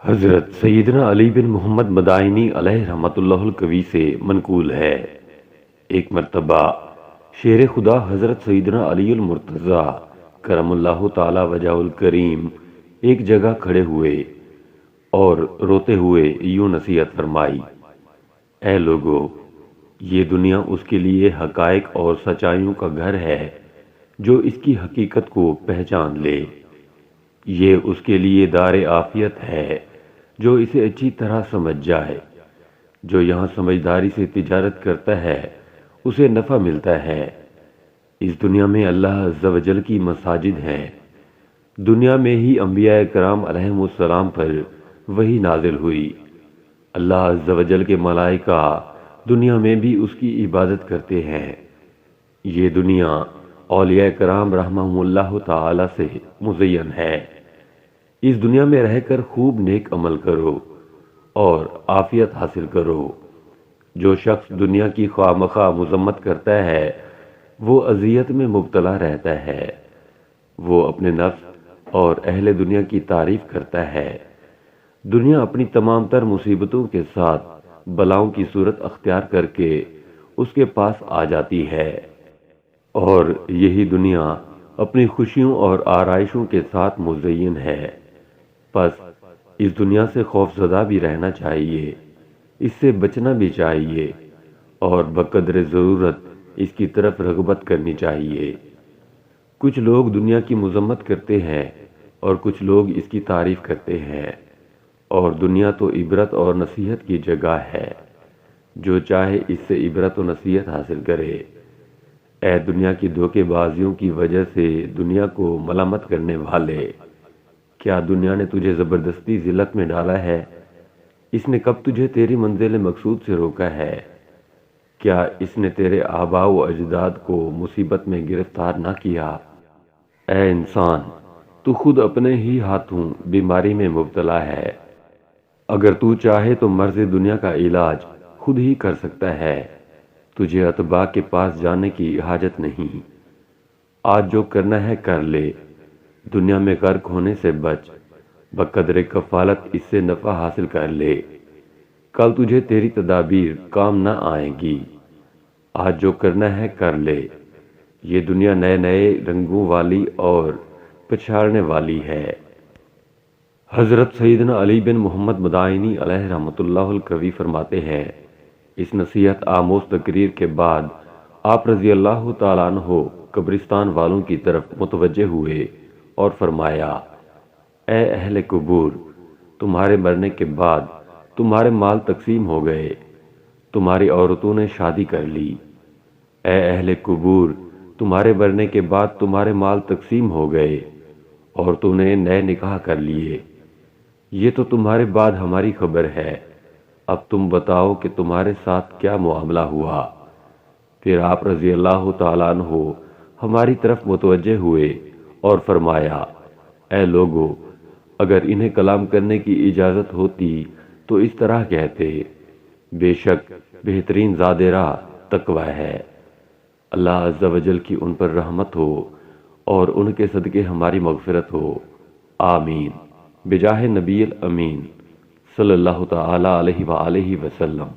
حضرت سیدنا علی بن محمد مدائنی علیہ رحمۃ اللہ القوی سے منقول ہے، ایک مرتبہ شیر خدا حضرت سیدنا علی المرتضی کرم اللہ تعالی وجہ الکریم ایک جگہ کھڑے ہوئے اور روتے ہوئے یوں نصیحت فرمائی: اے لوگو، یہ دنیا اس کے لیے حقائق اور سچائیوں کا گھر ہے جو اس کی حقیقت کو پہچان لے۔ یہ اس کے لیے دار عافیت ہے جو اسے اچھی طرح سمجھ جائے۔ جو یہاں سمجھداری سے تجارت کرتا ہے اسے نفع ملتا ہے۔ اس دنیا میں اللہ عز و جل کی مساجد ہیں۔ دنیا میں ہی انبیاء کرام علیہم السلام پر وحی نازل ہوئی۔ اللہ عز و جل کے ملائکہ دنیا میں بھی اس کی عبادت کرتے ہیں۔ یہ دنیا اولیاء کرام رحمہم اللہ تعالی سے مزین ہے۔ اس دنیا میں رہ کر خوب نیک عمل کرو اور عافیت حاصل کرو۔ جو شخص دنیا کی خواہ مخواہ مذمت کرتا ہے وہ اذیت میں مبتلا رہتا ہے۔ وہ اپنے نفس اور اہل دنیا کی تعریف کرتا ہے۔ دنیا اپنی تمام تر مصیبتوں کے ساتھ بلاؤں کی صورت اختیار کر کے اس کے پاس آ جاتی ہے، اور یہی دنیا اپنی خوشیوں اور آرائشوں کے ساتھ مزین ہے۔ پس اس دنیا سے خوف زدہ بھی رہنا چاہیے، اس سے بچنا بھی چاہیے، اور بقدر ضرورت اس کی طرف رغبت کرنی چاہیے۔ کچھ لوگ دنیا کی مذمت کرتے ہیں اور کچھ لوگ اس کی تعریف کرتے ہیں، اور دنیا تو عبرت اور نصیحت کی جگہ ہے۔ جو چاہے اس سے عبرت و نصیحت حاصل کرے۔ اے دنیا کی دھوکے بازیوں کی وجہ سے دنیا کو ملامت کرنے والے، کیا دنیا نے تجھے زبردستی ذلت میں ڈالا ہے؟ اس نے کب تجھے تیری منزل مقصود سے روکا ہے؟ کیا اس نے تیرے آباء و اجداد کو مصیبت میں گرفتار نہ کیا؟ اے انسان، تو خود اپنے ہی ہاتھوں بیماری میں مبتلا ہے۔ اگر تو چاہے تو مرض دنیا کا علاج خود ہی کر سکتا ہے۔ تجھے اطباء کے پاس جانے کی حاجت نہیں۔ آج جو کرنا ہے کر لے، دنیا میں غرق ہونے سے بچ، بقدر کفالت اس سے نفع حاصل کر لے۔ کل تجھے تیری تدابیر کام نہ آئیں گی۔ آج جو کرنا ہے کر لے۔ یہ دنیا نئے نئے رنگوں والی اور پچھاڑنے والی ہے۔ حضرت سیدنا علی بن محمد مدائنی علیہ رحمۃ اللہ القوی فرماتے ہیں، اس نصیحت آموز تقریر کے بعد آپ رضی اللہ تعالیٰ عنہ قبرستان والوں کی طرف متوجہ ہوئے اور فرمایا: اے اہل قبور، تمہارے مرنے کے بعد تمہارے مال تقسیم ہو گئے، تمہاری عورتوں نے شادی کر لی۔ اے اہل قبور، تمہارے مرنے کے بعد تمہارے مال تقسیم ہو گئے، عورتوں نے نئے نکاح کر لیے۔ یہ تو تمہارے بعد ہماری خبر ہے، اب تم بتاؤ کہ تمہارے ساتھ کیا معاملہ ہوا۔ پھر آپ رضی اللہ تعالیٰ عنہ ہماری طرف متوجہ ہوئے اور فرمایا: اے لوگو، اگر انہیں کلام کرنے کی اجازت ہوتی تو اس طرح کہتے، بے شک بہترین زاد راہ تقوی ہے۔ اللہ عز و جل کی ان پر رحمت ہو اور ان کے صدقے ہماری مغفرت ہو، آمین، بجاہ نبی الامین صلی اللہ تعالی علیہ وآلہ وسلم۔